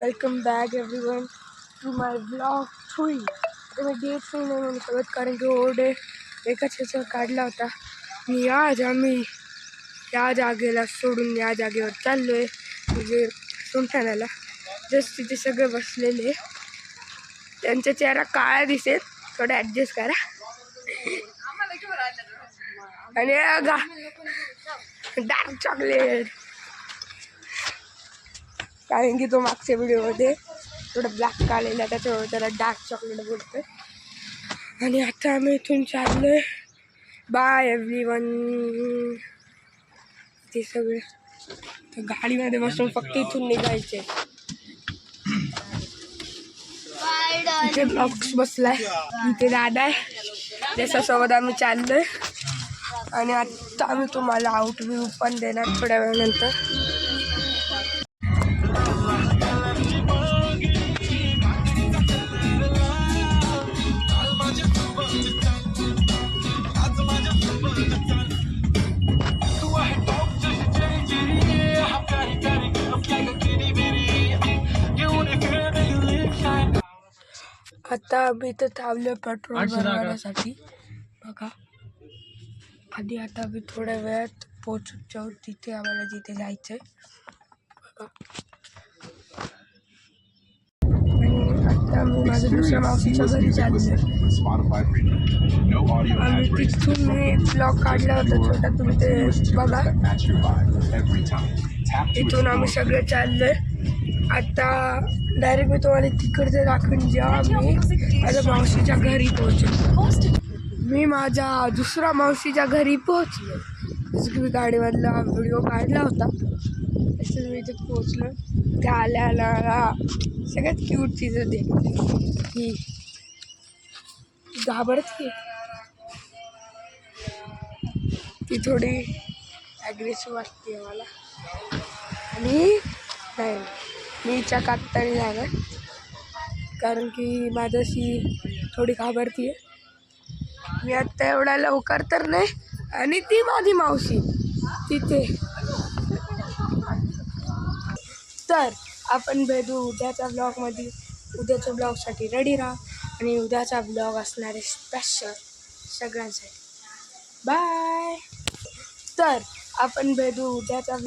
Welcome back everyone to my blog 3. आता मी day 3 नाही म्हणू शकत कारण की डे एकाच ह्याचा काढला होता. मी आज आम्ही या जागेला सोडून या जागेवर चाललो आहे, म्हणजे सुमठाण्याला. जस्ट तिथे सगळे बसलेले, त्यांचा चेहरा काळा दिसेल, थोडं ॲडजस्ट करा. आणि डार्क चॉकलेट, कारण की तो मागच्या व्हिडिओमध्ये थोडं ब्लॅक काढलेला, त्याच्यामुळे त्याला डार्क चॉकलेट बोलतोय. आणि आता आम्ही इथून चाललोय. Bye everyone. ते सगळे तर गाडीमध्ये बसून फक्त इथून निघायचे. इथे बॉक्स बसलाय, इथे दादा आहे, त्याच्यासोबत आम्ही चाललोय. आणि आता आम्ही तुम्हाला आउट व्ह्यू पण देणार थोड्या वेळानंतर. आता आम्ही इथं थांबलो पेट्रोल भरवण्यासाठी. बघा आधी आता आम्ही थोड्या वेळात पोहोचून जाऊ तिथे आम्हाला जिथे जायचंय. बघा, आणि आता आम्ही माझ्या दुसऱ्या मावशीच्या घरी चाललोय. आम्ही तिथून मी ब्लॉग काढला होता छोटा, तुम्ही ते बघा. तिथून आम्ही सगळे चाललोय. आता डायरेक्ट मी तुम्हाला तिकडचे दाखवून जेव्हा मी माझ्या मावशीच्या घरी पोहोचलो. मी माझ्या दुसऱ्या मावशीच्या घरी पोहोचलो. जसं की मी गाडीमधला व्हिडिओ काढला होता, तसंच मी इथे पोहोचलो. त्या आल्या सगळ्यात क्यूट चीज होती ही घाबरते. ती थोडी ॲग्रेसिव्ह वाटते मला, आणि नाही मी हिच्या कातताना लागत, कारण की माझ्याशी थोडी घाबरती आहे. मी आत्ता एवढा लवकर तर नाही, आणि ती माझी मावशी तिथे. तर आपण भेटू उद्याच्या ब्लॉगमध्ये. उद्याच्या ब्लॉगसाठी रेडी राहा, आणि उद्याचा ब्लॉग असणारे स्पेशल सगळ्यांसाठी. बाय. तर आपण भेटू उद्याचा